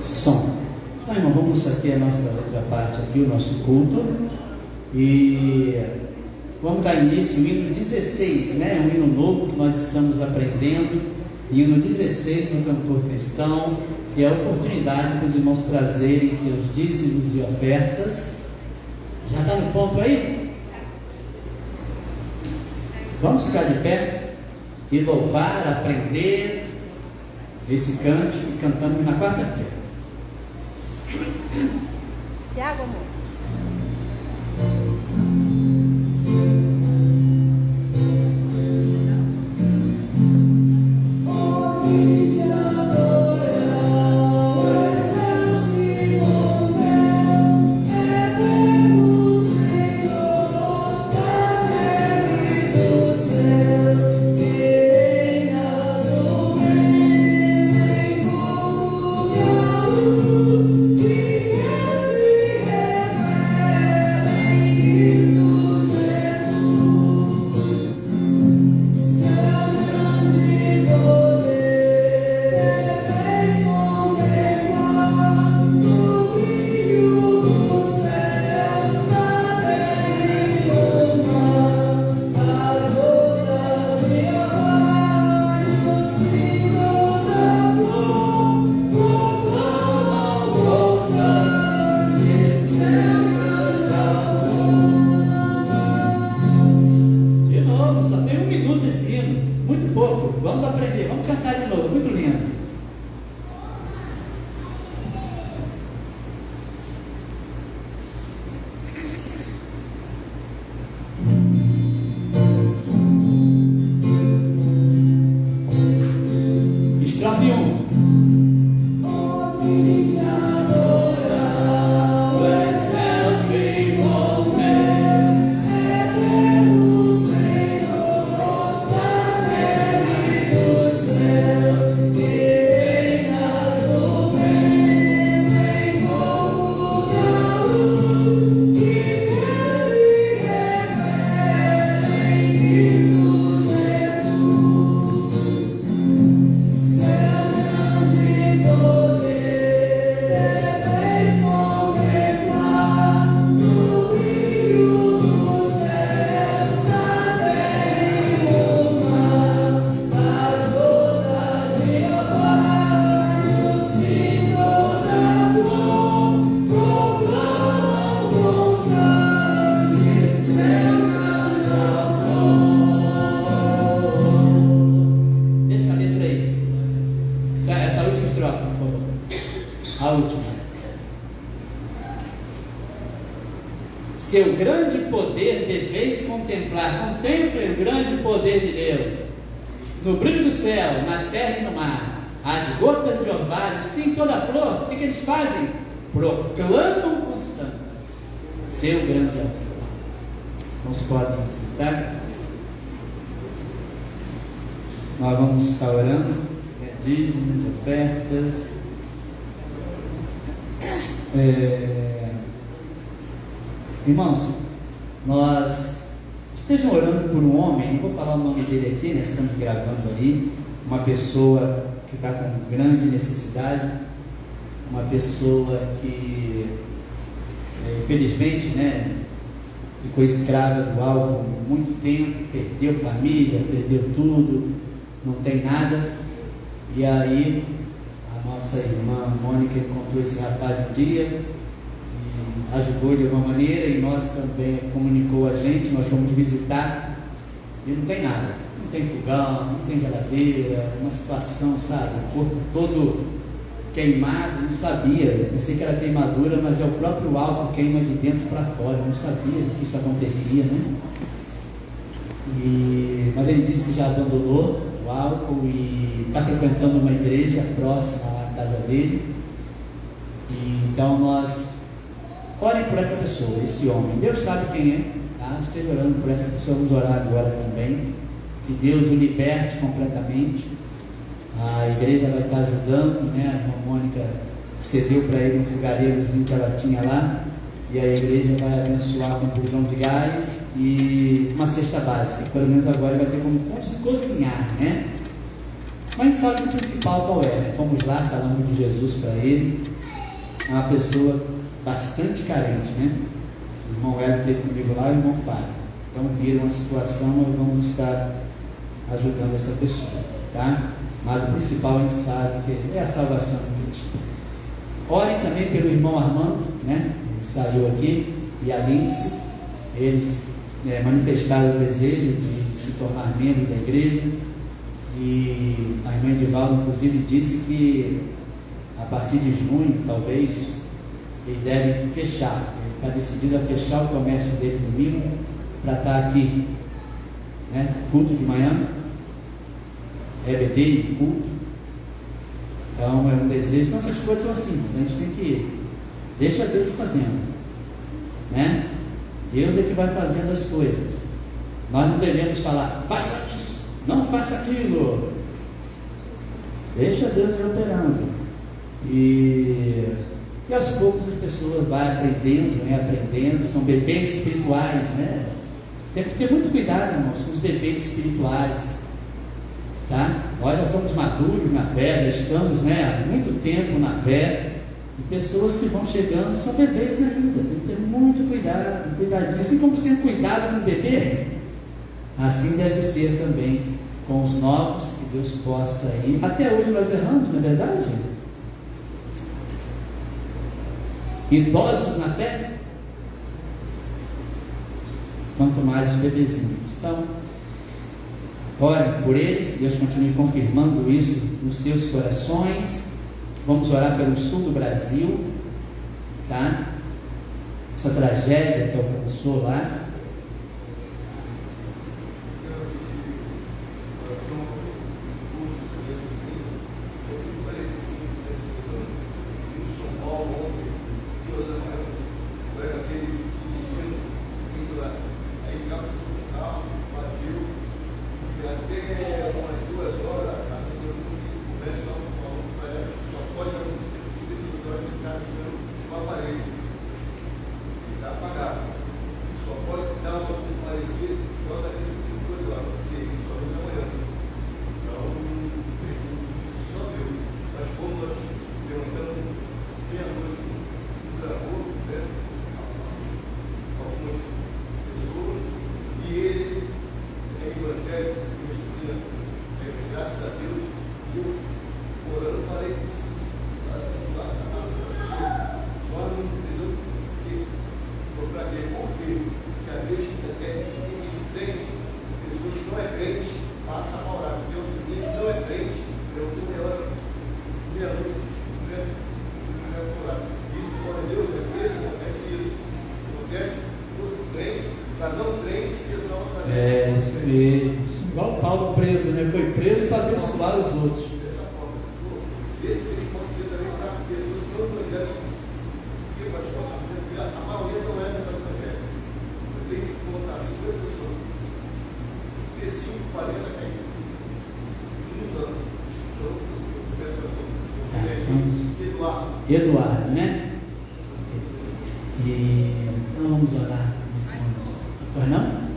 Som. Então, irmão, vamos aqui a nossa outra parte aqui, o nosso culto. E vamos dar início ao hino 16, né? Um hino novo que nós estamos aprendendo. Hino 16 do cantor cristão, que é a oportunidade para os irmãos trazerem seus dízimos e ofertas. Já está no ponto aí? Vamos ficar de pé e louvar, aprender esse cântico que cantamos na quarta-feira. Tiago, amor. Seu grande poder deveis contemplar. Contemplem o grande poder de Deus. No brilho do céu, na terra e no mar, as gotas de orvalho, sim, toda a flor, o que eles fazem? Proclamam constantes seu grande amor. Não podem sentar. Nós vamos estar orando, dízimos, ofertas. Irmãos, nós estejam orando por um homem, não vou falar o nome dele aqui, nós estamos gravando ali, uma pessoa que está com grande necessidade, uma pessoa que infelizmente, né, ficou escrava do álcool por muito tempo, perdeu família, perdeu tudo, não tem nada. E aí a nossa irmã Mônica encontrou esse rapaz um dia e ajudou de alguma maneira, e nós também comunicou a gente, nós fomos visitar e não tem nada, não tem fogão, não tem geladeira, uma situação, sabe, o corpo todo queimado, não sabia, eu pensei que era queimadura, mas é o próprio álcool que queima de dentro para fora, eu não sabia que isso acontecia, né? Mas ele disse que já abandonou o álcool e está frequentando uma igreja próxima à casa dele. E então nós orem por essa pessoa, esse homem, Deus sabe quem é, tá? Esteja orando por essa pessoa, vamos orar agora também, que Deus o liberte completamente. A igreja vai estar ajudando, né? A irmã Mônica cedeu para ele um fogareirozinho que ela tinha lá, e a igreja vai abençoar com bujão de gás e uma cesta básica. Pelo menos agora ele vai ter como cozinhar, né? Mas sabe o principal qual é, né? Fomos lá, falamos de Jesus para ele. É uma pessoa bastante carente, né? O irmão Hélio esteve comigo lá e o irmão Fábio. Então viram a situação, nós vamos estar ajudando essa pessoa, tá? Mas o principal a gente sabe que é a salvação de Cristo. Orem também pelo irmão Armando, né? Ele saiu aqui, e a Lindsay. Eles manifestaram o desejo de se tornar membro da igreja, e a irmã Edivaldo inclusive disse que a partir de junho, talvez, ele deve fechar. Ele está decidido a fechar o comércio dele domingo para estar aqui, né? Culto de manhã, EBD e culto. Então é um desejo. Então essas coisas são assim, a gente tem que deixa Deus fazendo, né? Deus é que vai fazendo as coisas. Nós não devemos falar, faça isso, não faça aquilo. Deixa Deus ir operando. E aos poucos as pessoas vão aprendendo, né? Aprendendo, são bebês espirituais, né? Tem que ter muito cuidado, irmãos, com os bebês espirituais, tá? Nós já somos maduros na fé, já estamos, né, há muito tempo na fé, e pessoas que vão chegando são bebês ainda. Tem que ter muito cuidado, cuidadinho. Assim como ser cuidado no bebê, assim deve ser também com os novos, que Deus possa ir. Até hoje nós erramos, não é verdade? Idosos na fé, quanto mais os bebezinhos. Então, orem por eles, que Deus continue confirmando isso nos seus corações. Vamos orar pelo sul do Brasil, tá? Essa tragédia que alcançou lá. Igual Paulo preso, né? Foi preso para abençoar os outros. Dessa forma, esse que pode ser também para pessoas que não evangelham, que pode contar, porque a maioria não é do evangelho. Eu tenho que contar 50 pessoas, ter 5, 40 caídas. Não. Então, eu começo assim. Eduardo, né? Então vamos orar nesse momento. Pois não?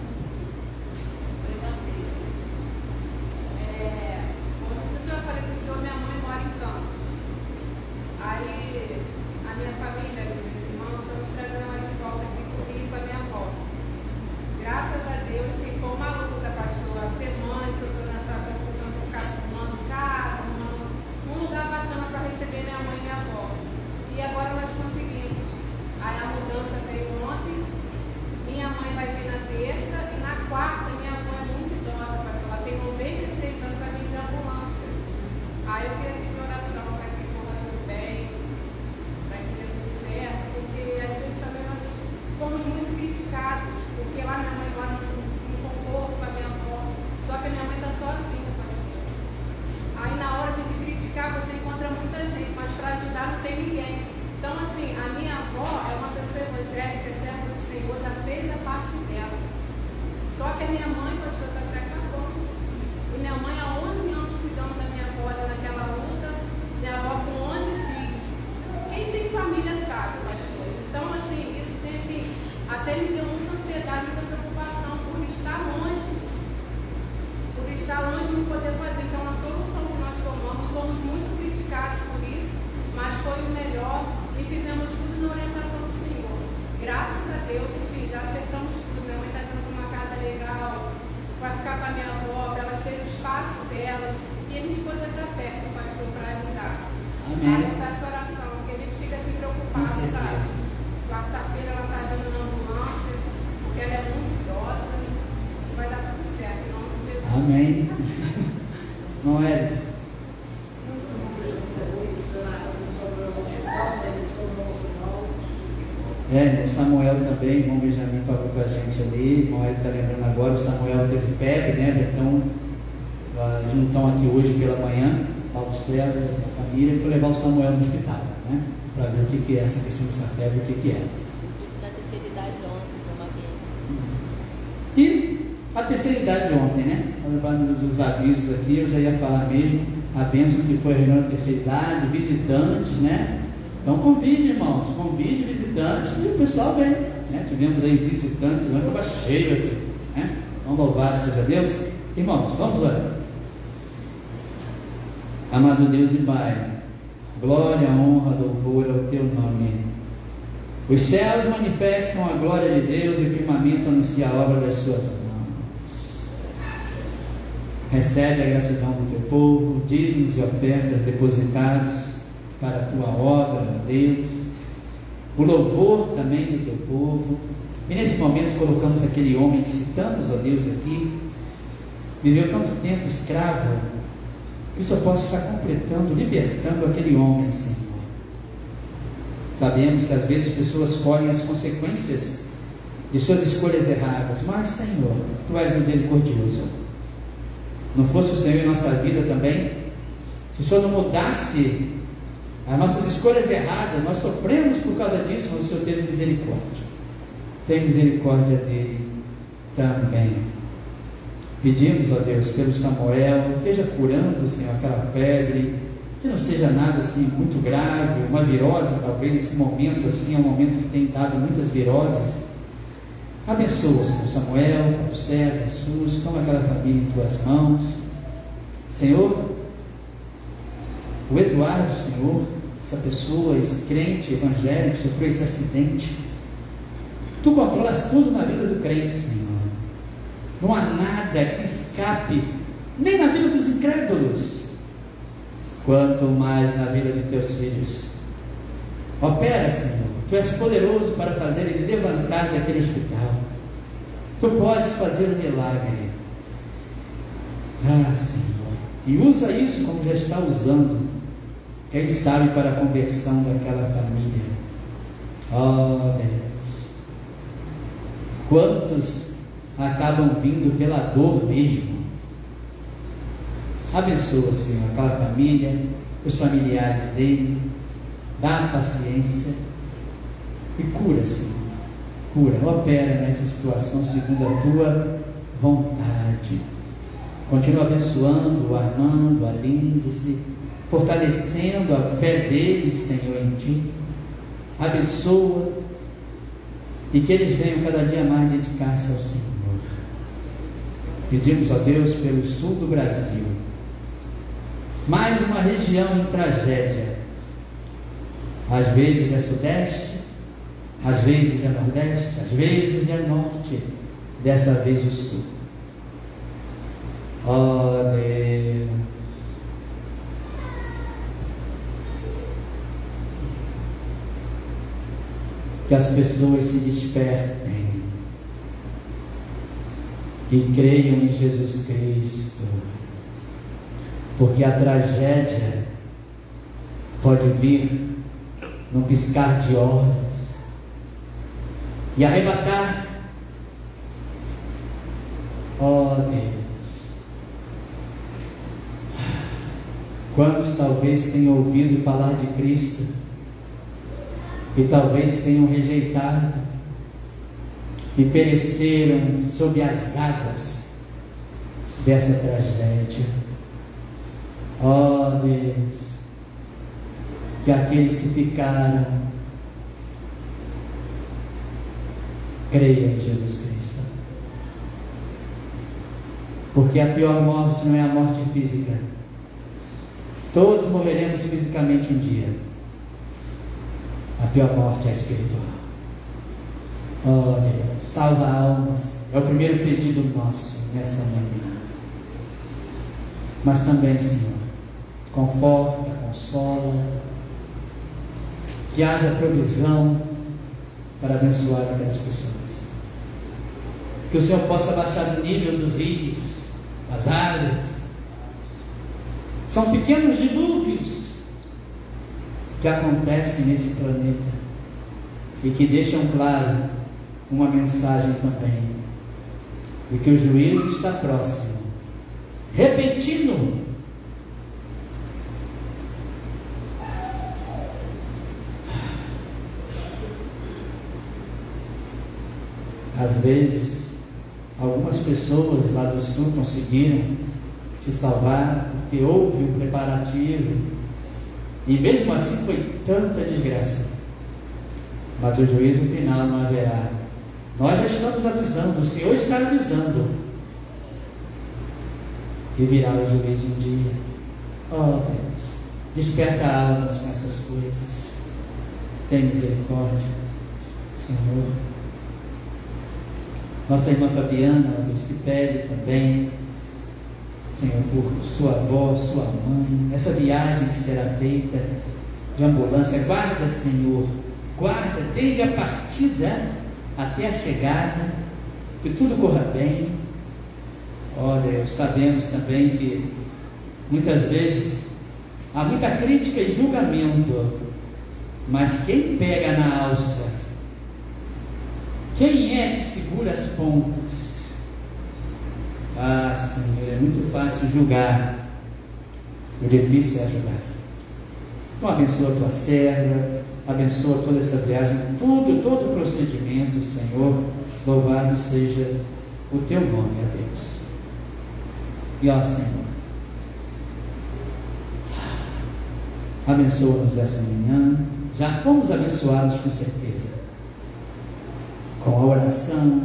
muita preocupação por estar longe, não poder fazer. Então, a solução que nós tomamos, fomos muito criticados por isso, mas foi o melhor e fizemos tudo na orientação do Senhor. Graças a Deus, assim, já acertamos tudo. Minha mãe está tendo uma casa legal, vai ficar com a minha avó, ela cheia o espaço dela, e a gente poder estar perto do pastor para ajudar. Amém. Aí essa oração, porque a gente fica assim preocupado, sabe? Quarta-feira ela está vindo na ambulância, porque ela é muito idosa, e vai dar tudo certo, em nome de Jesus. Amém. Não é? O Samuel também, irmão Benjamin falou com a gente ali, irmão ele está lembrando agora, o Samuel teve febre, né? Então, eles não estão aqui hoje pela manhã, Paulo César, a família, foi levar o Samuel no hospital, né? Para ver o que é essa questão dessa febre, o que é. Na terceira idade ontem, E a terceira idade ontem, né? Nos avisos aqui, eu já ia falar mesmo, a bênção que foi a reunião da terceira idade, visitantes, né? Então convide, irmãos, convide visitantes, e o pessoal vem, né? Tivemos aí visitantes, estava cheio aqui, né? Vamos louvar seja Deus. Irmãos, vamos lá. Amado Deus e Pai, glória, honra, louvor ao Teu nome. Os céus manifestam a glória de Deus e o firmamento anuncia a obra das Suas mãos. Recebe a gratidão do Teu povo, dízimos e ofertas depositados para a Tua obra, ó Deus. O louvor também do Teu povo. E nesse momento colocamos aquele homem que citamos, ó Deus, aqui, viveu tanto tempo escravo, que o Senhor possa estar completando, libertando aquele homem, Senhor. Sabemos que às vezes as pessoas colhem as consequências de suas escolhas erradas, mas, Senhor, Tu és misericordioso. Não fosse o Senhor em nossa vida também, se o Senhor não mudasse as nossas escolhas erradas, nós sofremos por causa disso, mas o Senhor teve misericórdia. Tem misericórdia dele também. Pedimos, ó Deus, pelo Samuel, esteja curando, Senhor, aquela febre, que não seja nada assim muito grave, uma virose, talvez nesse momento assim, é um momento que tem dado muitas viroses. Abençoa, Senhor Samuel, Paulo César, Jesus, toma aquela família em Tuas mãos. Senhor, o Eduardo, Senhor, essa pessoa, esse crente evangélico, sofreu esse acidente. Tu controlas tudo na vida do crente, Senhor. Não há nada que escape, nem na vida dos incrédulos, quanto mais na vida de Teus filhos. Opera, Senhor. Tu és poderoso para fazer ele levantar daquele hospital. Tu podes fazer um milagre. Ah, Senhor. E usa isso como já está usando. Quem sabe para a conversão daquela família. Oh, Deus. Quantos acabam vindo pela dor mesmo? Abençoa, Senhor, aquela família, os familiares dele, dá paciência e cura, Senhor. Cura, opera nessa situação segundo a Tua vontade. Continua abençoando o Armando, a Lindsay, fortalecendo a fé deles, Senhor, em Ti. Abençoa e que eles venham cada dia mais dedicar-se ao Senhor. Pedimos a Deus pelo sul do Brasil, mais uma região em tragédia. Às vezes é sudeste, às vezes é nordeste, às vezes é norte, dessa vez o sul. Oh Deus, que as pessoas se despertem e creiam em Jesus Cristo, porque a tragédia pode vir num piscar de olhos e arrebatar. Oh Deus, quantos talvez tenham ouvido falar de Cristo e talvez tenham rejeitado e pereceram sob as águas dessa tragédia. Oh Deus, que aqueles que ficaram creiam em Jesus Cristo. Porque a pior morte não é a morte física. Todos morreremos fisicamente um dia. A pior morte é a espiritual. Oh Deus, salva almas. É o primeiro pedido nosso nessa manhã. Mas também, Senhor, conforta, consola, que haja provisão para abençoar aquelas pessoas. Que o Senhor possa baixar o nível dos rios, das águas. São pequenos dilúvios que acontecem nesse planeta e que deixam claro uma mensagem também de que o juízo está próximo, repentino. Às vezes, algumas pessoas lá do sul conseguiram se salvar porque houve um preparativo, e mesmo assim foi tanta desgraça. Mas o juízo final não haverá. Nós já estamos avisando, o Senhor está avisando, e virá o juízo um dia. Oh Deus, desperta almas com essas coisas. Tem misericórdia, Senhor. Nossa irmã Fabiana, ó Deus, que pede também, Senhor, por sua avó, sua mãe, essa viagem que será feita de ambulância. Guarda, Senhor, guarda desde a partida até a chegada, que tudo corra bem. Ó Deus, sabemos também que muitas vezes há muita crítica e julgamento, mas quem pega na alça, quem é que segura as pontas? Ah, Senhor, é muito fácil julgar, o difícil é ajudar. Então abençoa a tua serva, abençoa toda essa viagem, todo o procedimento, Senhor. Louvado seja o teu nome, ó Deus. E ó Senhor, abençoa-nos essa manhã. Já fomos abençoados com certeza, com a oração,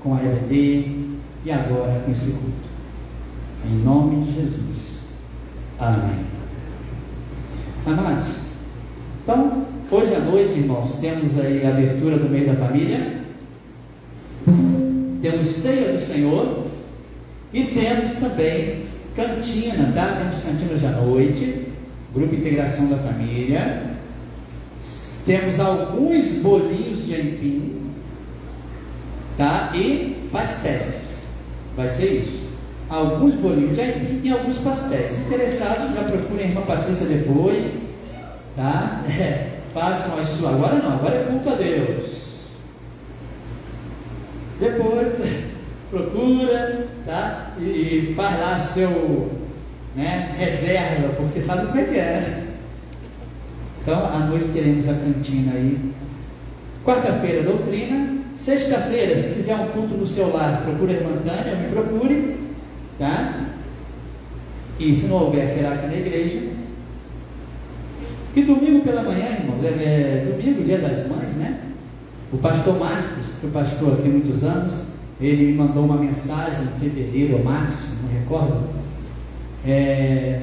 com a EBD e agora com esse culto. Em nome de Jesus. Amém. Amados, então, hoje à noite, irmãos, temos aí a abertura do mês da família, temos ceia do Senhor e temos também cantina, tá? Temos cantina hoje à noite, grupo Integração da Família, temos alguns bolinhos de aipim, tá? E pastéis, vai ser isso, alguns bolinhos de aipim e alguns pastéis. Interessados, já procurem a irmã Patrícia depois, tá? Façam as suas, agora não, agora é culto a Deus. Depois procura, tá? E faz lá seu, né, reserva, porque sabe como é que é, né? Então, à noite teremos a cantina aí. Quarta-feira, doutrina. Sexta-feira, se quiser um culto no seu lar, procura a irmã Tânia, me procure, tá? E se não houver, será aqui na igreja. E domingo pela manhã, irmãos, domingo, dia das mães, né? O pastor Marcos, que é o pastor aqui há muitos anos, ele me mandou uma mensagem em fevereiro ou março, não recordo,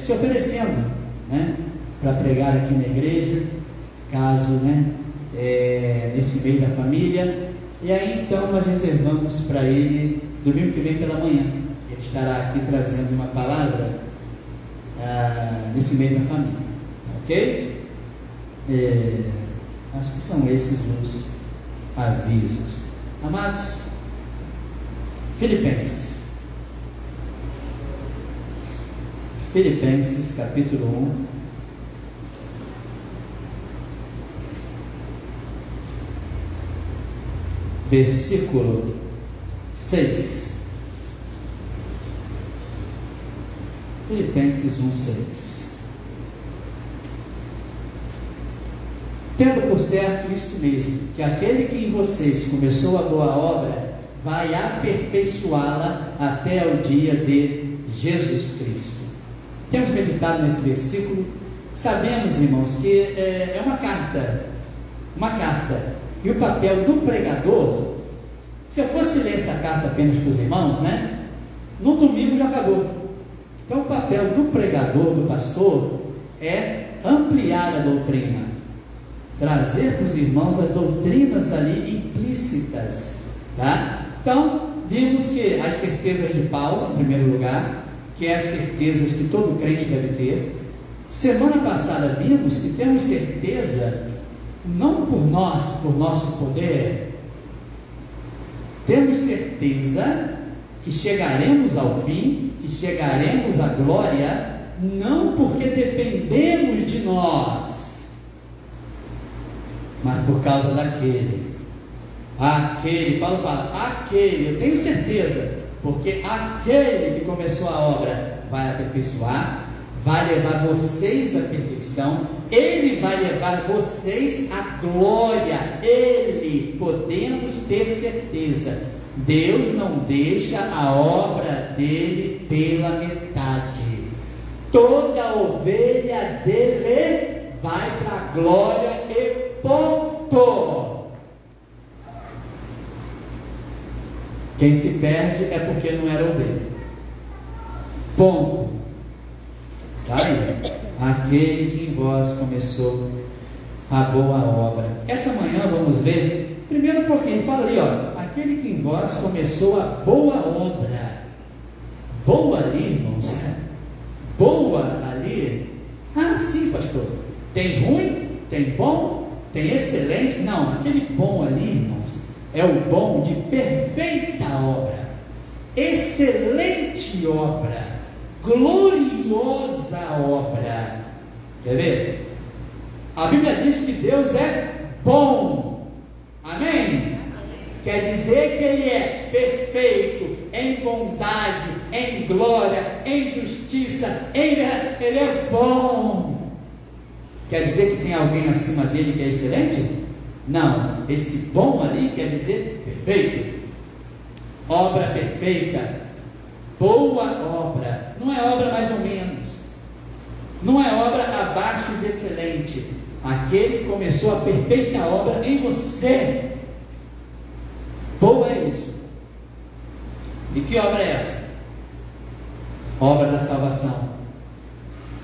se oferecendo, né, para pregar aqui na igreja, caso, né, nesse mês da família. E aí então nós reservamos para ele domingo que vem pela manhã. Ele estará aqui trazendo uma palavra nesse mês da família, ok? Acho que são esses os avisos. Amados, Filipenses capítulo 1, versículo 6. Filipenses 1:6. Tendo por certo isto mesmo, que aquele que em vocês começou a boa obra, vai aperfeiçoá-la até o dia de Jesus Cristo. Temos meditado nesse versículo. Sabemos, irmãos, que é uma carta, e o papel do pregador, se eu fosse ler essa carta apenas para os irmãos, né? no domingo já acabou. Então o papel do pregador, do pastor, é ampliar a doutrina, trazer para os irmãos as doutrinas ali implícitas, tá? Então, vimos que as certezas de Paulo, em primeiro lugar, que é as certezas que todo crente deve ter. Semana passada vimos que temos certeza, não por nós, por nosso poder, temos certeza que chegaremos ao fim, que chegaremos à glória, não porque dependemos de nós, mas por causa daquele. Paulo fala, eu tenho certeza, porque aquele que começou a obra vai aperfeiçoar, vai levar vocês à perfeição, ele vai levar vocês à glória, podemos ter certeza. Deus não deixa a obra dele pela metade. Toda ovelha dele vai para a glória e ponto. Quem se perde é porque não era ovelha. Ponto. Tá aí. Aquele que em vós começou a boa obra. Essa manhã vamos ver, primeiro um pouquinho, fala ali, aquele que em vós começou a boa obra. Boa ali, irmãos. Boa ali. Sim, pastor. Tem ruim, tem bom, tem excelente. Não, aquele bom ali, irmãos, é o bom de perfeita obra, excelente obra, gloriosa obra. Quer ver? A Bíblia diz que Deus é bom. Amém? Quer dizer que Ele é perfeito em bondade, em glória, em justiça, Ele é bom. Quer dizer que tem alguém acima dele que é excelente? Não, esse bom ali quer dizer perfeito, obra perfeita, boa obra. Não é obra mais ou menos, não é obra abaixo de excelente. Aquele que começou a perfeita obra em você. Boa é isso. E que obra é essa? Obra da salvação.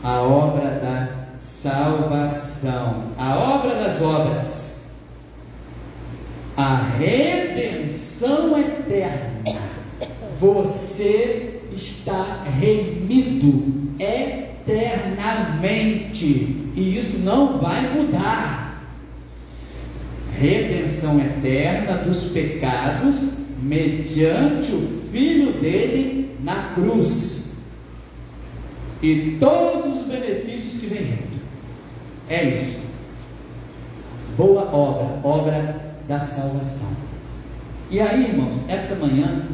A obra da salvação, a obra das obras, a redenção eterna. Você está remido eternamente, e isso não vai mudar. Redenção eterna dos pecados mediante o Filho dele na cruz, e todos os benefícios que vem junto. É isso. Boa obra, obra da salvação. E aí, irmãos, essa manhã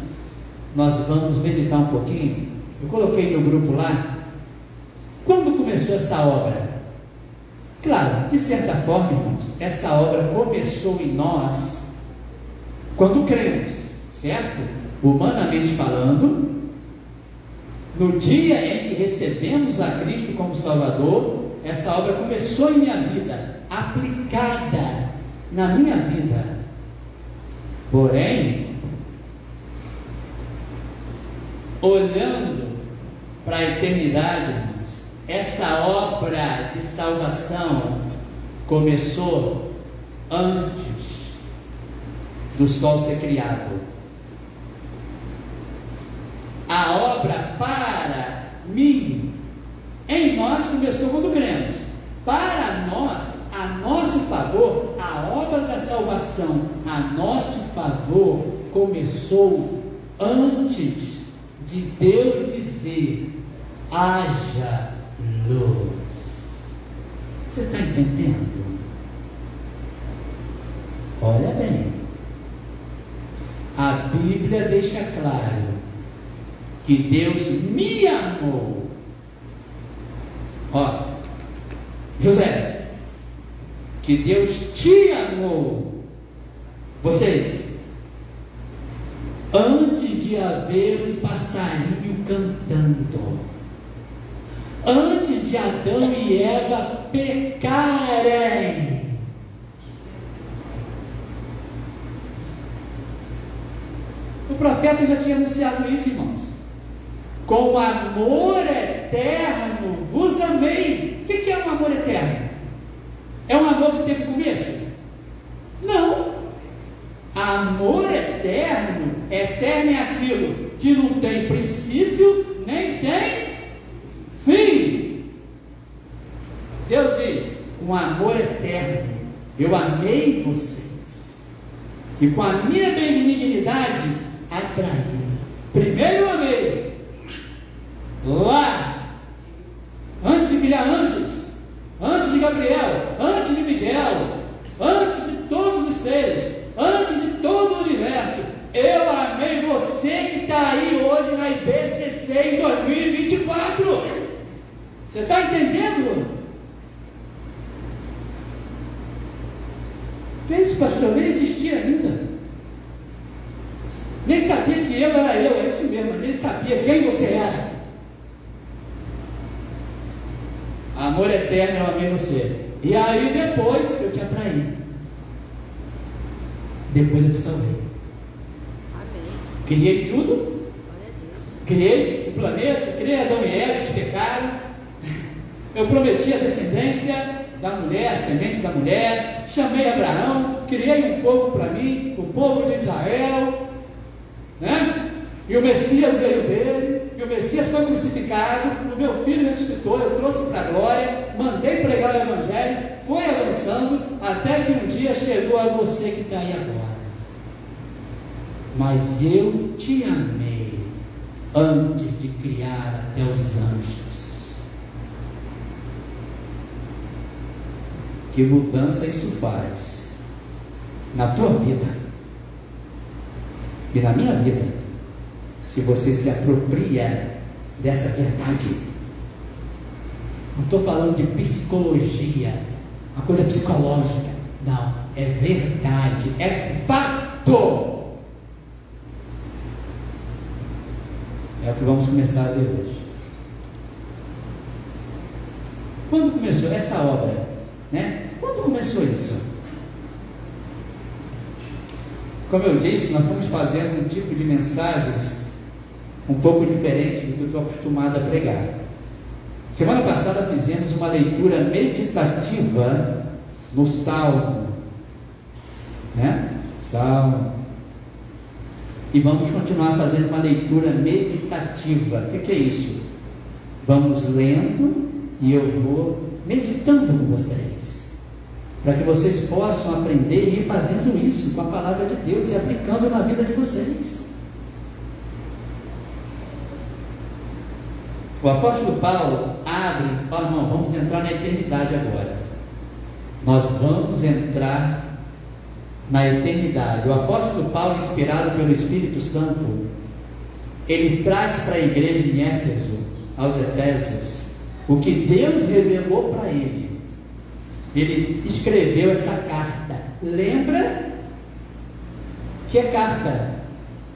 nós vamos meditar um pouquinho. Eu coloquei no grupo lá, quando começou essa obra? Claro, de certa forma, irmãos, essa obra começou em nós quando cremos, certo? Humanamente falando, no dia em que recebemos a Cristo como Salvador, essa obra começou em minha vida, aplicada na minha vida. Porém, olhando para a eternidade, irmãos, essa obra de salvação começou antes do sol ser criado. A obra para mim, em nós, começou quando cremos. Para nós, a nosso favor, a obra da salvação a nosso favor começou antes de Deus dizer: haja luz. Você está entendendo? Olha bem, a Bíblia deixa claro que Deus me amou. José, que Deus te amou. Vocês, antes de haver um passarinho cantando, antes de Adão e Eva pecarem, o profeta já tinha anunciado isso, irmãos. com amor eterno vos amei. O que é um amor eterno? É um amor que teve começo? Não. Amor eterno, eterno é aquilo que não tem princípio, nem tem fim. Deus diz, com amor eterno, eu amei vocês, e com a minha benignidade, atraí. Primeiro eu amei, lá, antes de criar anjos, antes de Gabriel, antes de Miguel, antes de todos os seres, antes de todo o universo, eu amei você que está aí hoje na IBCC em 2024. Você está entendendo? Que é isso, pastor? Eu nem existia ainda. Nem sabia que eu era eu, é isso mesmo, mas ele sabia quem você era. Amor eterno, eu amei você. E aí depois eu te atraí. Depois eu te salvei. Amém. Criei tudo. Glória a Deus. Criei o planeta, criei Adão e Eva, eles pecaram. Eu prometi a descendência da mulher, a semente da mulher. Chamei Abraão, criei um povo para mim, o povo de Israel, né? E o Messias veio dele, e o Messias foi crucificado, o meu filho ressuscitou, eu trouxe para a glória, mandei pregar o Evangelho, foi avançando, até que um dia chegou a você que está aí agora. Mas eu te amei antes de criar até os anjos. Que mudança isso faz na tua vida e na minha vida, se você se apropria dessa verdade. Não estou falando de psicologia, uma coisa psicológica, não, é verdade, é fato. É o que vamos começar a ver hoje. Quando começou essa obra, né? Quando começou isso? Como eu disse, nós estamos fazendo um tipo de mensagens um pouco diferente do que eu estou acostumado a pregar. Semana passada fizemos uma leitura meditativa no Salmo, né? Salmo. E vamos continuar fazendo uma leitura meditativa. O que é isso? Vamos lendo e eu vou meditando com vocês, para que vocês possam aprender e ir fazendo isso com a palavra de Deus e aplicando na vida de vocês. O apóstolo Paulo abre, fala, não, vamos entrar na eternidade agora. Nós vamos entrar na eternidade. O apóstolo Paulo, inspirado pelo Espírito Santo, ele traz para a igreja em Éfeso, aos Efésios, o que Deus revelou para ele. Ele escreveu essa carta. Lembra que é carta?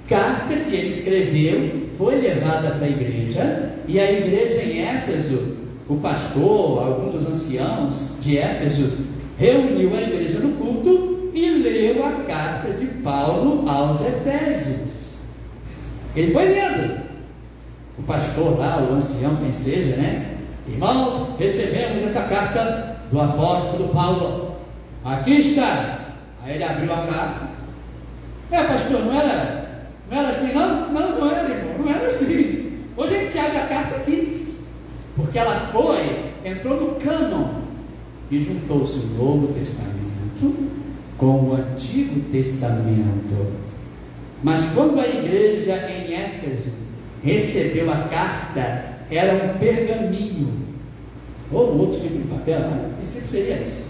Carta que ele escreveu, foi levada para a igreja, e a igreja em Éfeso, o pastor, alguns dos anciãos de Éfeso, reuniu a igreja no culto e leu a carta de Paulo aos Efésios. Ele foi lendo. O pastor lá, o ancião, quem seja, né? Irmãos, recebemos essa carta do apóstolo Paulo. Aqui está. Aí ele abriu a carta. Pastor, não era assim não? Não era, irmão, não era assim. Hoje a gente abre a carta aqui, porque ela entrou no cânon e juntou-se o Novo Testamento com o Antigo Testamento. Mas quando a igreja em Éfeso recebeu a carta, era um pergaminho, ou um outro tipo de papel, mas no princípio seria isso.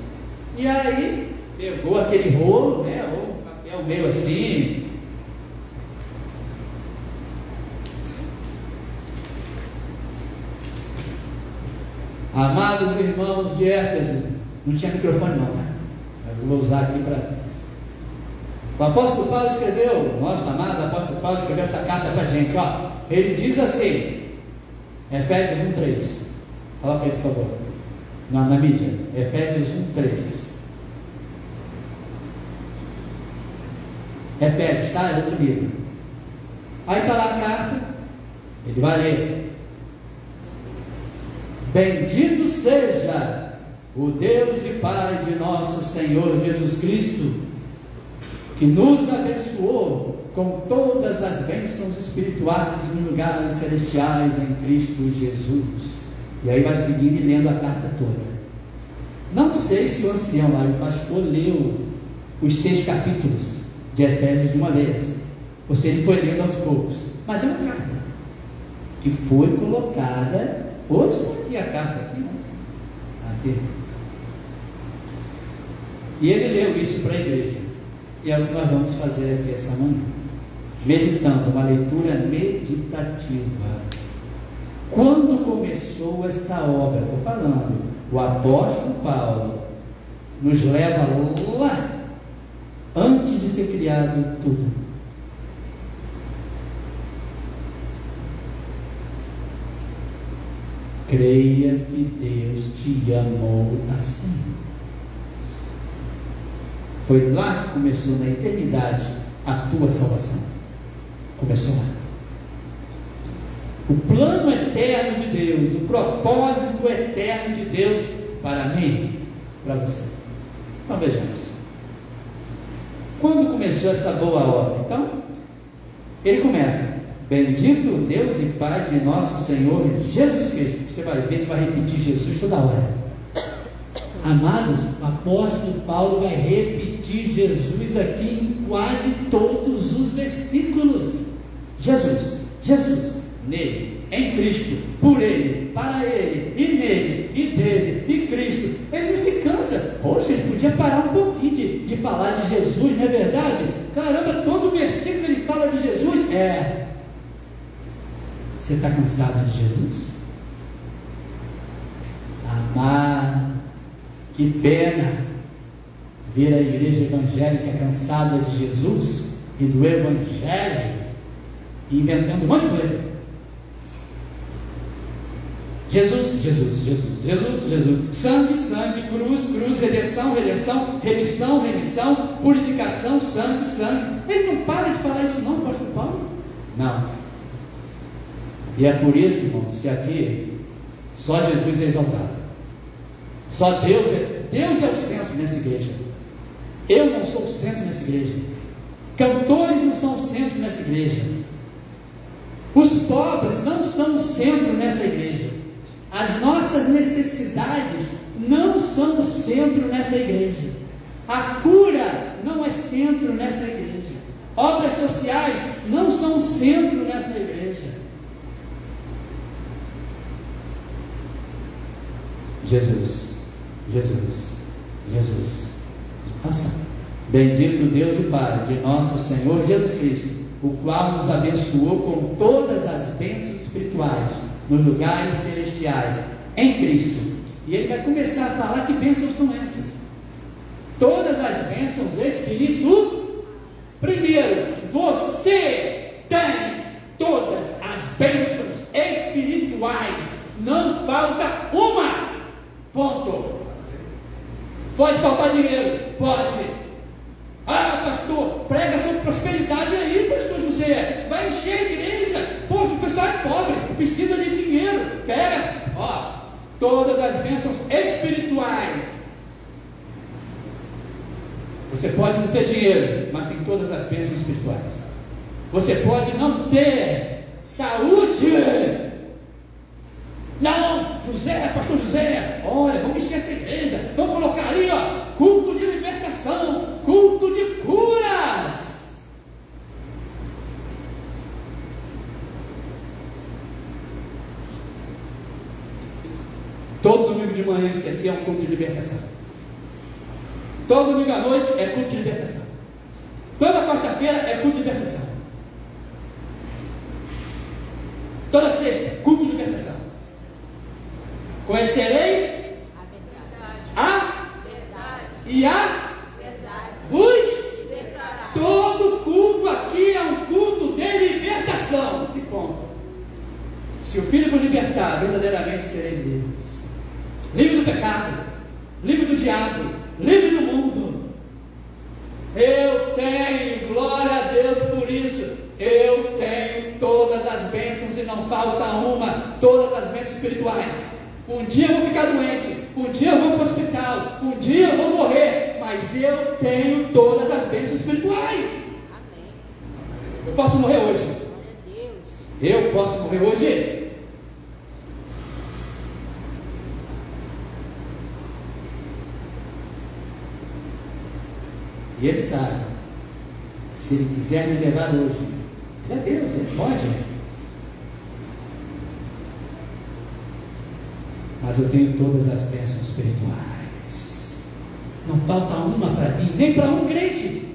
E aí, pegou aquele rolo, né, ou um papel meio assim. Amados irmãos de Éfeso, não tinha microfone não, tá? Eu vou usar aqui para... O apóstolo Paulo escreveu, o nosso amado apóstolo Paulo escreveu essa carta para a gente, ó. Ele diz assim, Efésios 1:3. Coloca aí, por favor. Na mídia. Efésios 1:3. Efésios, tá? É outro livro. Aí está lá a carta. Ele vai ler: bendito seja o Deus e Pai de nosso Senhor Jesus Cristo, que nos abençoou com todas as bênçãos espirituais nos lugares celestiais em Cristo Jesus. E aí vai seguindo e lendo a carta toda. Não sei se o ancião lá, o pastor, leu os 6 capítulos de Efésios de uma vez, ou se ele foi lendo aos poucos, mas é uma carta que foi colocada. Hoje está aqui a carta aqui, né? Aqui. E ele leu isso para a igreja. E é o que nós vamos fazer aqui essa manhã, meditando, uma leitura meditativa. Quando começou essa obra, estou falando, o apóstolo Paulo nos leva lá, antes de ser criado tudo. Creia que Deus te amou assim. Foi lá que começou, na eternidade, a tua salvação. Começou lá. O plano eterno de Deus, o propósito eterno de Deus para mim, para você. Então vejamos. Quando começou essa boa obra? Então, ele começa: bendito Deus e Pai de nosso Senhor Jesus Cristo. Você vai ver que vai repetir Jesus toda hora. Amados, o apóstolo Paulo vai repetir Jesus aqui em quase todos os versículos. Jesus, Jesus, nele, em Cristo, por ele, para ele, e nele, e dele, e Cristo. Ele não se cansa. Poxa, ele podia parar um pouquinho de falar de Jesus, não é verdade? Caramba, todo versículo ele fala de Jesus. Você está cansado de Jesus? Amar, que pena ver a igreja evangélica cansada de Jesus e do Evangelho, inventando um monte de coisa. Jesus, Jesus, Jesus, Jesus, Jesus, sangue, sangue, cruz, cruz, redenção, redenção, remissão, remissão, purificação, sangue, sangue. Ele não para de falar isso não, apóstolo Paulo? Não. E é por isso, irmãos, que aqui só Jesus é exaltado. Só Deus é o centro nessa igreja. Eu não sou o centro nessa igreja. Cantores não são o centro nessa igreja. Os pobres não são o centro nessa igreja. As nossas necessidades não são o centro nessa igreja. A cura não é centro nessa igreja. Obras sociais não são o centro nessa igreja. Jesus, Jesus, Jesus. Nossa. Bendito Deus e Pai de nosso Senhor Jesus Cristo, o qual nos abençoou com todas as bênçãos espirituais nos lugares celestiais em Cristo. E ele vai começar a falar que bênçãos são essas. Todas as bênçãos espirituais. Primeiro, você tem todas as bênçãos espirituais. Não falta uma. Ponto. Pode faltar dinheiro? Pode. Ah, pastor, prega sobre prosperidade aí, pastor José. Vai encher a igreja. Poxa, o pessoal é pobre, precisa de dinheiro. Pega, todas as bênçãos espirituais. Você pode não ter dinheiro, mas tem todas as bênçãos espirituais. Você pode não ter saúde. Não, José, pastor José, olha, vamos encher essa igreja, vamos colocar ali, culto de libertação, culto de curas. Todo domingo de manhã esse aqui é um culto de libertação. Todo domingo à noite é culto de libertação. Toda quarta-feira é culto de libertação. Toda sexta, culto de libertação. Conhecereis a verdade e a verdade vos libertará. Todo culto aqui é um culto de libertação. Que ponto? Se o Filho vos libertar, verdadeiramente sereis livres. Livre do pecado, livre do diabo, livre do mundo. Eu tenho, glória a Deus por isso. Eu tenho todas as bênçãos e não não falta uma, todas as bênçãos espirituais. Um dia eu vou ficar doente, um dia eu vou para o hospital, um dia eu vou morrer, mas eu tenho todas as bênçãos espirituais. Amém. Eu posso morrer hoje. Glória a Deus. Eu posso morrer hoje. E Ele sabe, se Ele quiser me levar hoje, Ele é Deus, Ele pode. Mas eu tenho todas as bênçãos espirituais. Não falta uma para mim, nem para um crente,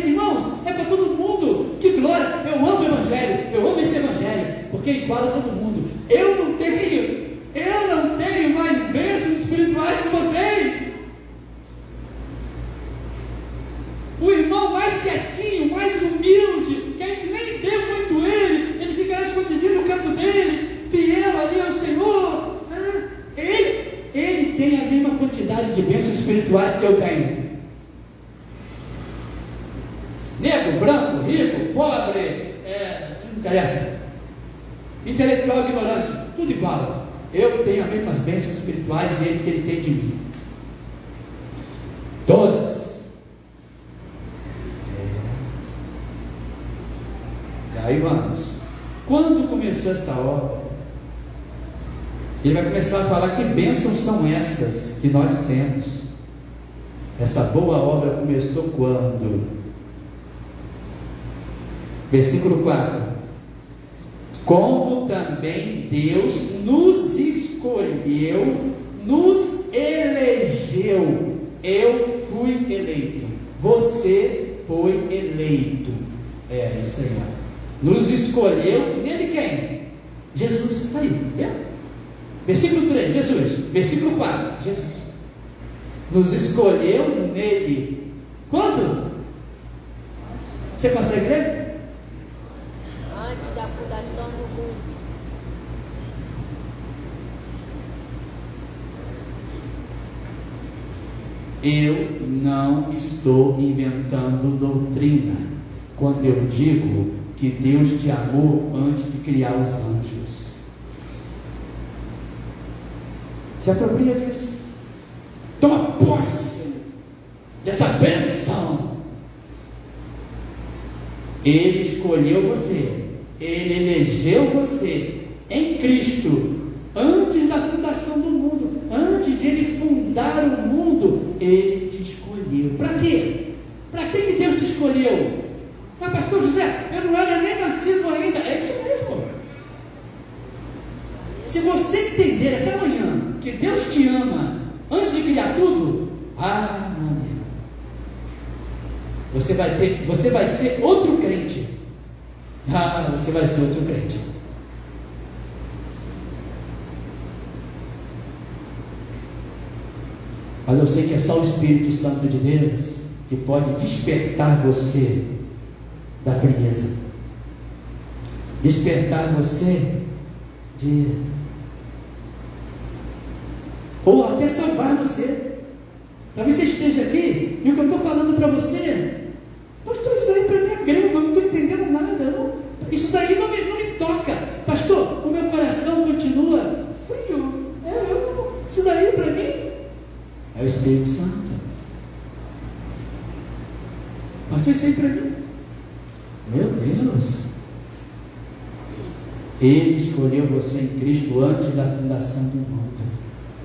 irmãos, é para todo mundo. Que glória! Eu amo o Evangelho, eu amo esse Evangelho, porque iguala todo mundo. Eu não tenho mais bênçãos espirituais que vocês. O irmão mais quietinho, mais humilde, que a gente nem vê muito ele fica lá escondidinho no canto dele, fiel ali ao Senhor. Ele tem a mesma quantidade de bênçãos espirituais que eu tenho. Negro, branco, rico, pobre, não interessa. Intelectual, ignorante, tudo igual. Eu tenho as mesmas bênçãos espirituais e ele que ele tem de mim. Todas. Aí vamos. Quando começou essa obra, ele vai começar a falar que bênçãos são essas que nós temos. Essa boa obra começou quando? Versículo 4. Como também Deus nos escolheu, nos elegeu. Eu fui eleito, você foi eleito. É isso aí. Nos escolheu, nele quem? Jesus, está aí, versículo 3, Jesus. Versículo 4, Jesus nos escolheu nele. Quando? Você consegue ler? Antes da fundação do mundo. Eu não estou inventando doutrina quando eu digo que Deus te amou antes de criar os anjos. Se apropria disso. Toma posse dessa bênção. Ele escolheu você, Ele elegeu você em Cristo antes da fundação do mundo. Antes de Ele fundar o mundo, Ele te escolheu. Para quê? Para que Deus te escolheu? Mas pastor José, eu não era nem nascido ainda. É isso mesmo. Se você entender essa manhã que Deus te ama antes de criar tudo, meu amigo, você vai ser outro crente. Você vai ser outro crente. Mas eu sei que é só o Espírito Santo de Deus que pode despertar você da frieza, despertar você ou até salvar você. Talvez você esteja aqui e o que eu estou falando para você, pastor, isso aí para mim é grego, eu não estou entendendo nada, não. Isso daí não me toca, pastor, o meu coração continua frio, isso daí para mim é o Espírito Santo. Pastor, isso aí para mim, meu Deus, Ele escolheu você em Cristo antes da fundação do mundo.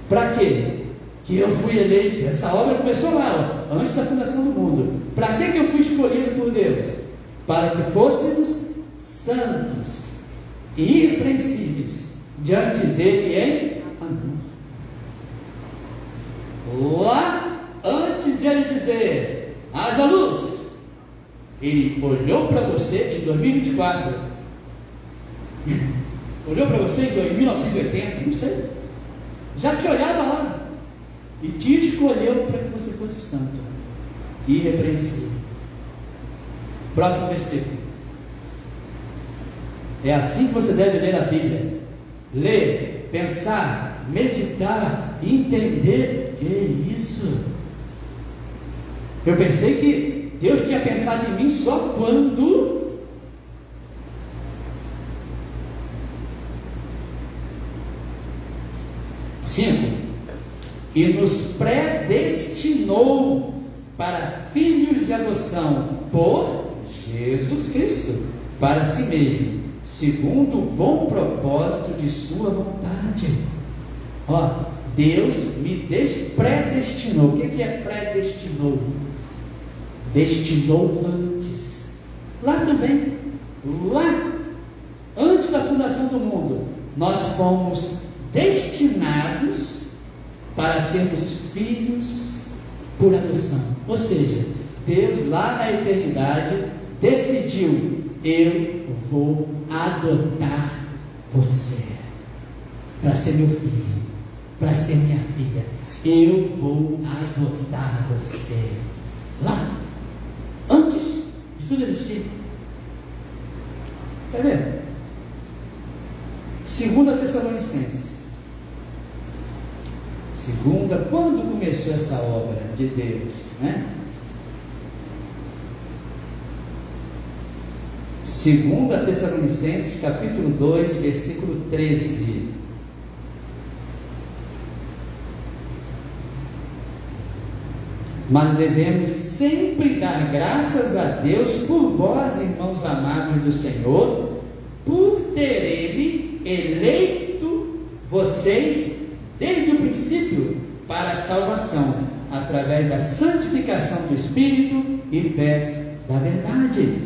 Para quê? Que eu fui eleito. Essa obra começou lá, antes da fundação do mundo. Para que eu fui escolhido por Deus? Para que fôssemos santos e irrepreensíveis diante dele em amor. Lá, antes dele dizer haja luz, Ele olhou para você em 2024, olhou para você em 1980, não sei, já te olhava lá e te escolheu para que você fosse santo e irrepreensível. Próximo versículo. É assim que você deve ler a Bíblia: ler, pensar, meditar, entender. Que isso? Eu pensei que Deus tinha pensado em mim só quando e nos predestinou para filhos de adoção por Jesus Cristo, para si mesmo, segundo o bom propósito de sua vontade. Ó, Deus me predestinou. O que é predestinou? Destinou antes. Lá também, lá, antes da fundação do mundo, nós fomos destinados para sermos filhos por adoção. Ou seja, Deus lá na eternidade decidiu: eu vou adotar você para ser meu filho, para ser minha filha. Eu vou adotar você. Lá, antes de tudo existir. Quer ver? 2 Tessalonicenses. Quando começou essa obra de Deus, né? 2 Tessalonicenses, capítulo 2, versículo 13. Mas devemos sempre dar graças a Deus por vós, irmãos amados do Senhor, por ter Ele eleito vocês desde o princípio para a salvação, através da santificação do Espírito e fé da verdade.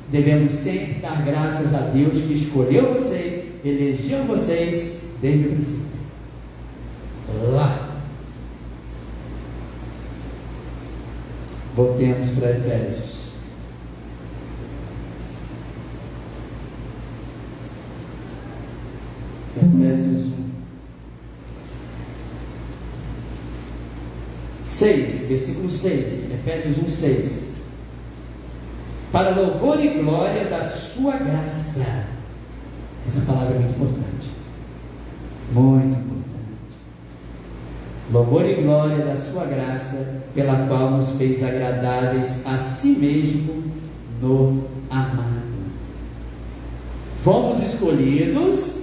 Devemos sempre dar graças a Deus que escolheu vocês, elegeu vocês desde o princípio. Lá. Voltemos para Efésios. Efésios 6, versículo 6. Efésios 1, 6. Para louvor e glória da sua graça. Essa palavra é muito importante. Muito importante. Louvor e glória da sua graça, pela qual nos fez agradáveis a si mesmo no amado. Fomos escolhidos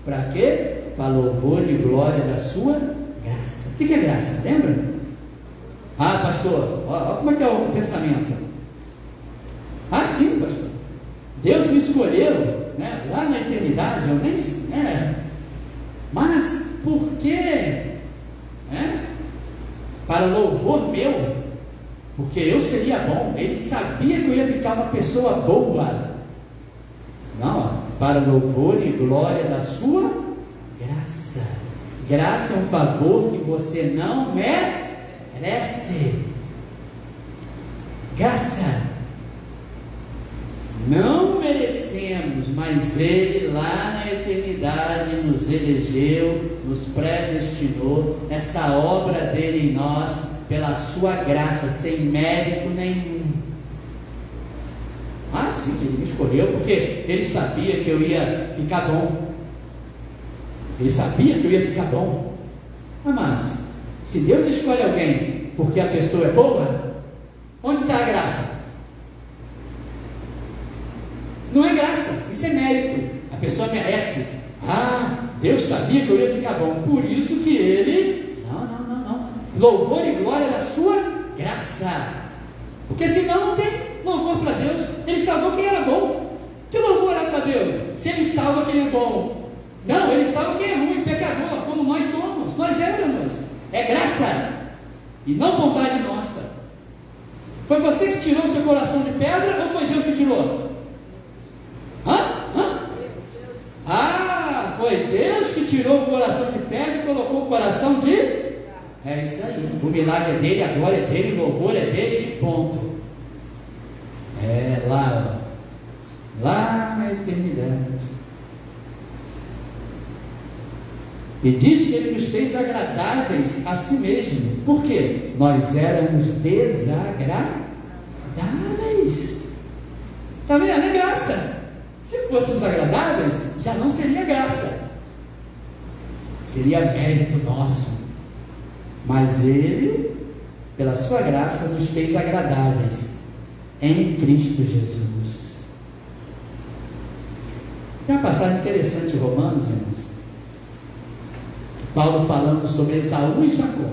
para quê? Para louvor e glória da sua graça. O que é graça? Lembra? Ah, pastor, olha como é que é o pensamento. Ah, sim, pastor. Deus me escolheu, né, lá na eternidade, eu nem sei, mas por quê? Para louvor meu, porque eu seria bom. Ele sabia que eu ia ficar uma pessoa boa. Não, para louvor e glória da sua graça. Graça é um favor que você não merece. Graça. Não merecemos, mas Ele lá na eternidade nos elegeu, nos predestinou, essa obra dele em nós, pela sua graça, sem mérito nenhum. Ah, sim, Ele me escolheu porque Ele sabia que eu ia ficar bom. Ele sabia que eu ia ficar bom. Amados, se Deus escolhe alguém porque a pessoa é boa, onde está a graça? Não é graça, isso é mérito. A pessoa merece. Ah, Deus sabia que eu ia ficar bom, por isso que Ele... Não. Louvor e glória da sua graça. Porque senão não tem louvor para Deus. Ele salvou quem era bom. Que louvor é para Deus? Se Ele salva quem é bom. Não, Ele salva quem é ruim, pecador, como nós somos. Nós éramos. É graça e não bondade nossa. Foi você que tirou o seu coração de pedra ou foi Deus que tirou? Foi Deus que tirou o coração de pedra e colocou o coração de... É isso aí. O milagre é dele, a glória é dele, o louvor é dele e ponto. É lá na eternidade. E diz que Ele nos fez agradáveis a si mesmo. Por quê? Nós éramos desagradáveis. Está vendo? É graça. Se fôssemos agradáveis, já não seria graça, seria mérito nosso. Mas Ele, pela sua graça, nos fez agradáveis em Cristo Jesus. Tem uma passagem interessante em Romanos, irmãos. Paulo falando sobre Esaú e Jacó.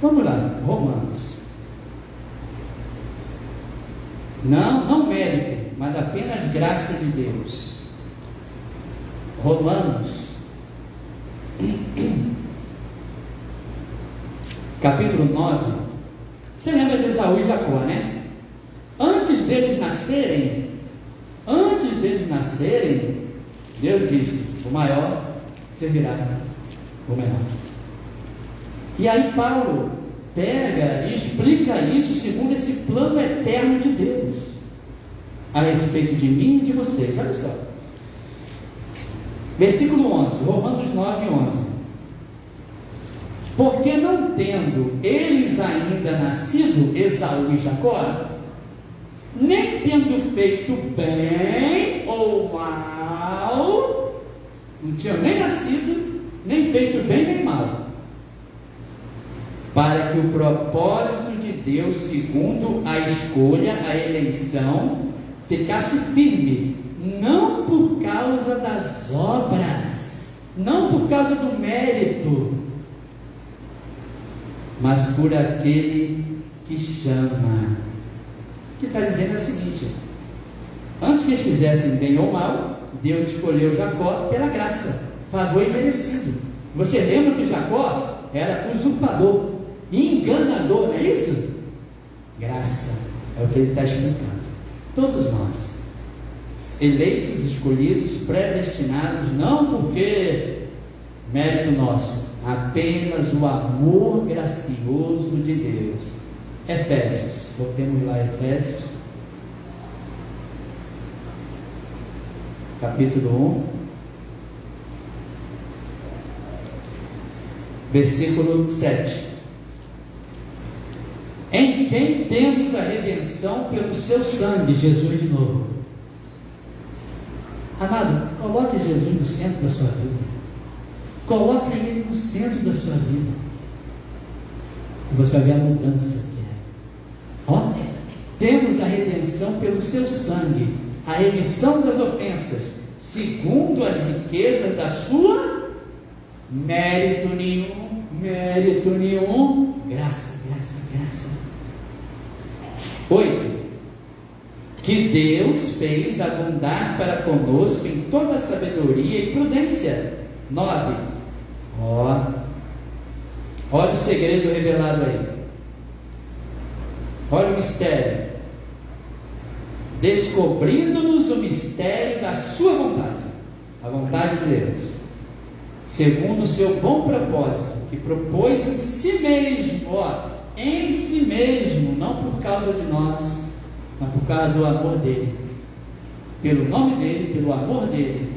Vamos lá, Romanos. Não mérito, mas apenas graça de Deus. Romanos, capítulo 9. Você lembra de Esaú e Jacó, né? Antes deles nascerem, Deus disse: o maior servirá o menor. E aí Paulo pega e explica isso segundo esse plano eterno de Deus a respeito de mim e de vocês. Olha só, versículo 11, Romanos 9, 11. Porque não tendo eles ainda nascido, Esaú e Jacó, nem tendo feito bem ou mal, não tinham nem nascido, nem feito bem nem mal, para que o propósito de Deus, segundo a escolha, a eleição, ficasse firme, não por causa das obras, não por causa do mérito, mas por aquele que chama. O que está dizendo é o seguinte: antes que eles fizessem bem ou mal, Deus escolheu Jacó pela graça, favor imerecido. Você lembra que Jacó era usurpador, enganador, não é isso? Graça, é o que ele está explicando. Todos nós, eleitos, escolhidos, predestinados, não porque mérito nosso, apenas o amor gracioso de Deus. Efésios, voltemos lá, Efésios, capítulo 1, versículo 7. Em quem temos a redenção pelo seu sangue, Jesus de novo. Amado, coloque Jesus no centro da sua vida. Coloque Ele no centro da sua vida. E você vai ver a mudança que é. Ó, temos a redenção pelo seu sangue, a remissão das ofensas, segundo as riquezas da sua mérito nenhum, graça. 8. Que Deus fez abundar para conosco em toda sabedoria e prudência. 9. Olha o segredo revelado aí. Olha o mistério. Descobrindo-nos o mistério da sua vontade, a vontade de Deus, segundo o seu bom propósito, que propôs em si mesmo, em si mesmo, não por causa de nós, mas por causa do amor dele, pelo nome dele, pelo amor dele.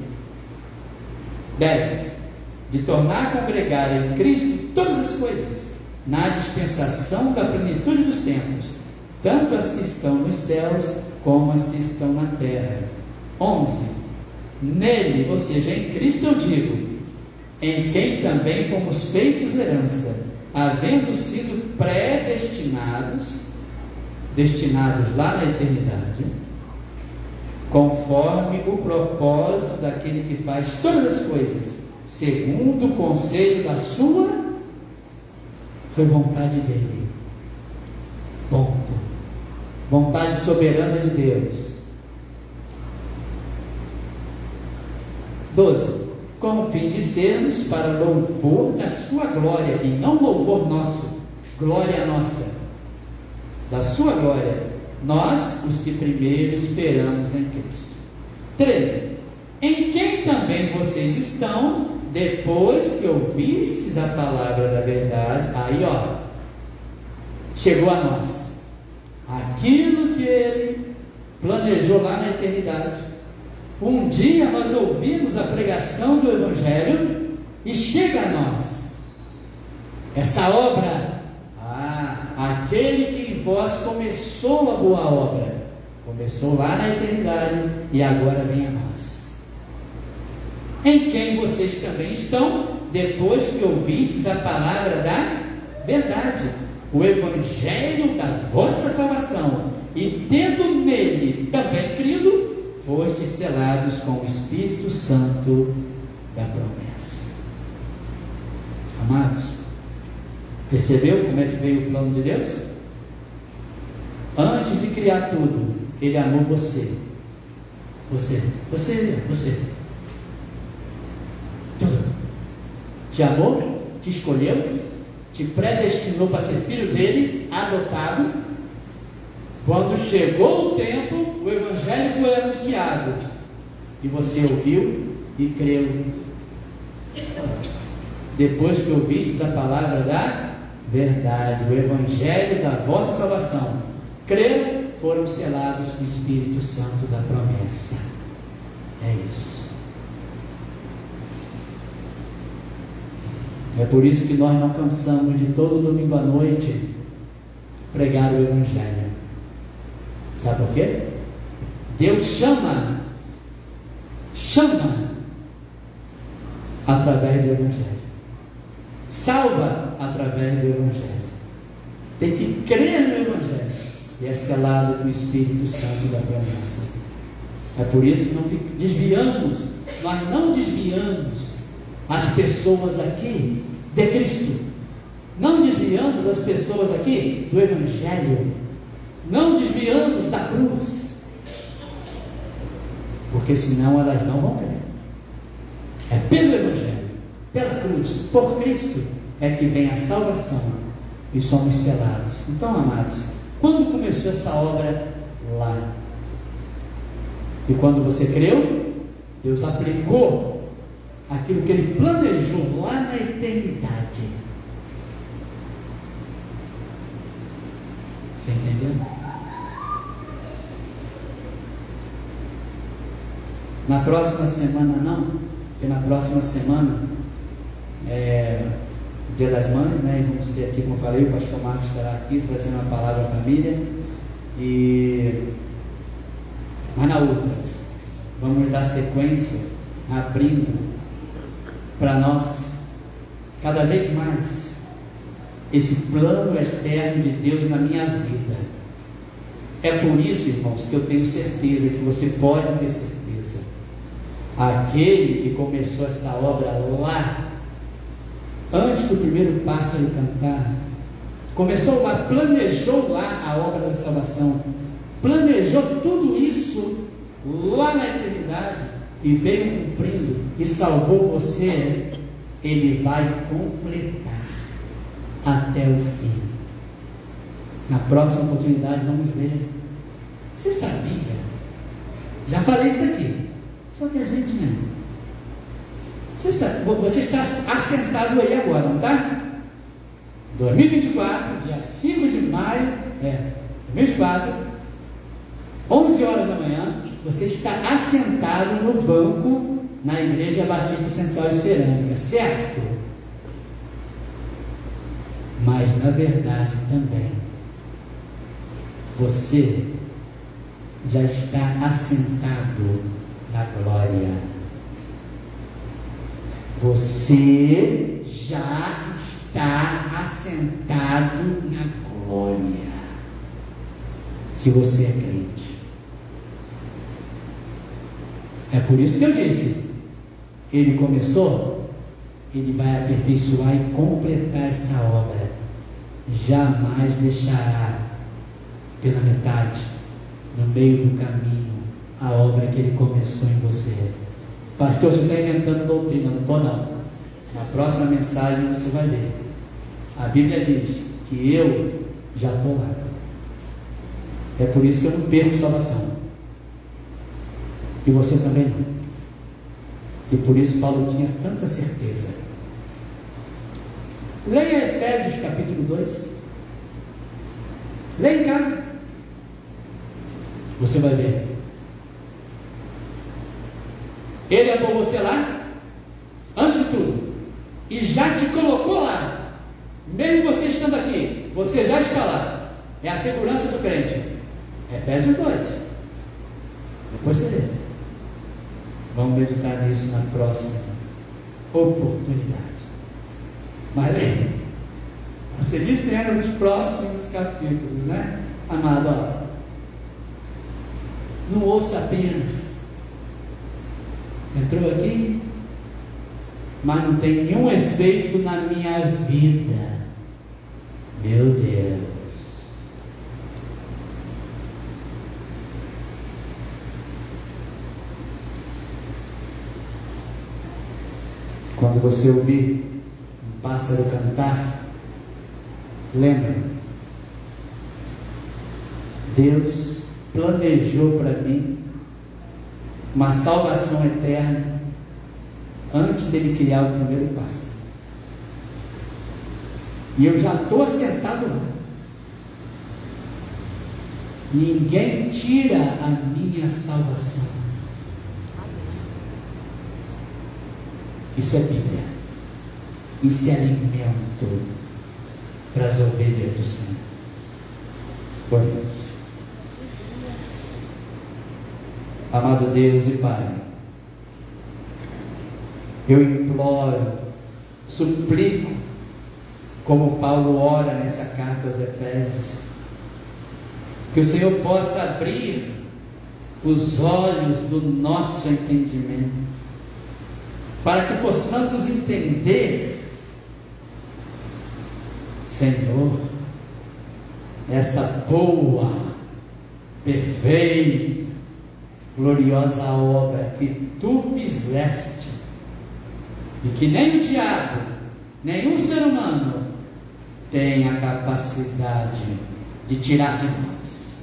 10. De tornar a congregar em Cristo todas as coisas, na dispensação da plenitude dos tempos, tanto as que estão nos céus, como as que estão na terra. 11. Nele, ou seja, em Cristo eu digo, em quem também fomos feitos herança, havendo sido destinados lá na eternidade, conforme o propósito daquele que faz todas as coisas, segundo o conselho da sua, foi vontade dele. Ponto. Vontade soberana de Deus. 12. Com o fim de sermos para louvor da sua glória, e não louvor nosso, glória nossa, da sua glória, nós, os que primeiro esperamos em Cristo. 13. Em quem também vocês estão, depois que ouvistes a palavra da verdade, aí chegou a nós, aquilo que ele planejou lá na eternidade. Um dia nós ouvimos a pregação do Evangelho e chega a nós essa obra. Aquele que em vós começou a boa obra, começou lá na eternidade e agora vem a nós. Em quem vocês também estão, depois que ouvistes a palavra da verdade, o Evangelho da vossa salvação, e tendo nele também crido, fostes selados com o Espírito Santo da promessa. Percebeu como é que veio o plano de Deus? Antes de criar tudo, Ele amou você. Você. Tudo. Te amou, te escolheu, te predestinou para ser filho dele, adotado. Quando chegou o tempo, o Evangelho foi anunciado. E você ouviu e creu. Depois que ouviste da palavra da verdade, o Evangelho da vossa salvação, creram, foram selados com o Espírito Santo da promessa. É isso. É por isso que nós não cansamos de todo domingo à noite pregar o Evangelho. Sabe por quê? Deus chama através do Evangelho, salva através do Evangelho. Tem que crer no Evangelho e é selado com o Espírito Santo da promessa. É por isso que nós não desviamos as pessoas aqui de Cristo, não desviamos as pessoas aqui do Evangelho, não desviamos da cruz, porque senão elas não vão crer. É pelo Evangelho, pela cruz, por Cristo é que vem a salvação e somos selados. Então, amados, quando começou essa obra lá? E quando você creu, Deus aplicou aquilo que Ele planejou lá na eternidade. Você entendeu? Na próxima semana não, porque na próxima semana é o Dia das Mães, né? E vamos ter aqui, como eu falei, o pastor Marcos estará aqui trazendo uma palavra à família. Mas na outra, vamos dar sequência, abrindo para nós, cada vez mais, esse plano eterno de Deus na minha vida. É por isso, irmãos, que eu tenho certeza, que você pode ter certeza. Aquele que começou essa obra lá, antes do primeiro pássaro cantar, começou lá, planejou lá a obra da salvação, planejou tudo isso lá na eternidade e veio cumprindo e salvou você. Ele vai completar até o fim. Na próxima oportunidade vamos ver. Você sabia? Já falei isso aqui. Só que a gente não. Você está assentado aí agora, não está? 2024, dia 5 de maio, 2024, 11 horas da manhã, você está assentado no banco na Igreja Batista Central de Cerâmica, certo? Mas na verdade também, você já está assentado na glória. Você já está assentado na glória, se você é crente. É por isso que eu disse, Ele começou, Ele vai aperfeiçoar e completar essa obra. Jamais deixará pela metade, no meio do caminho, a obra que Ele começou em você. Pastor, você está inventando doutrina. Não estou não. Na próxima mensagem você vai ver. A Bíblia diz que eu já estou lá. É por isso que eu não perco salvação. E você também não. E por isso Paulo tinha tanta certeza. Leia Efésios capítulo 2. Leia em casa. Você vai ver. Ele amou você lá, antes de tudo, e já te colocou lá. Mesmo você estando aqui, você já está lá. É a segurança do crente. Efésios 2. Depois você lê. Vamos meditar nisso na próxima oportunidade. Mas leia. Você discerna nos próximos capítulos, né? Amado, ó, não ouça apenas. Entrou aqui, mas não tem nenhum efeito na minha vida. Meu Deus. Quando você ouvir um pássaro cantar, lembra, Deus planejou para mim uma salvação eterna antes dele criar o primeiro pássaro. E eu já estou assentado lá. Ninguém tira a minha salvação. Isso é Bíblia. Isso é alimento para as ovelhas do Senhor. Boa noite. Amado Deus e Pai, eu imploro, suplico, como Paulo ora nessa carta aos Efésios, que o Senhor possa abrir os olhos do nosso entendimento, para que possamos entender, Senhor, essa boa, perfeita, gloriosa obra que Tu fizeste, e que nem o diabo, nenhum ser humano tem a capacidade de tirar de nós.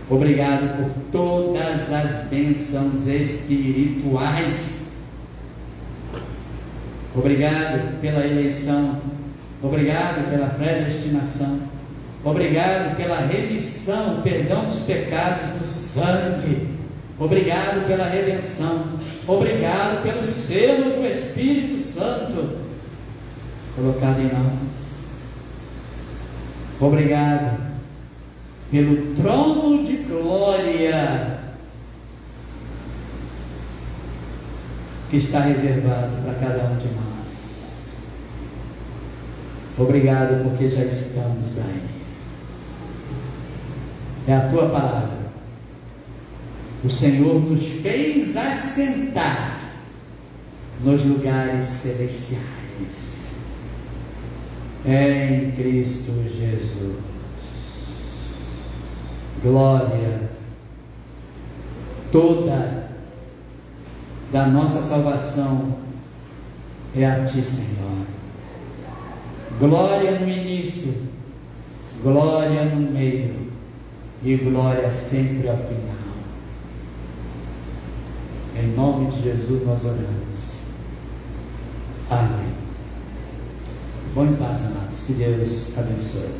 Obrigado por todas as bênçãos espirituais. Obrigado pela eleição. Obrigado pela predestinação. Obrigado pela remissão, perdão dos pecados no sangue. Obrigado pela redenção. Obrigado pelo selo do Espírito Santo colocado em nós. Obrigado pelo trono de glória que está reservado para cada um de nós. Obrigado porque já estamos aí. É a Tua palavra. O Senhor nos fez assentar nos lugares celestiais em Cristo Jesus. Glória toda da nossa salvação é a Ti, Senhor. Glória no início, glória no meio e glória sempre ao final. Em nome de Jesus nós oramos. Amém. Bom em paz, amados. Que Deus abençoe.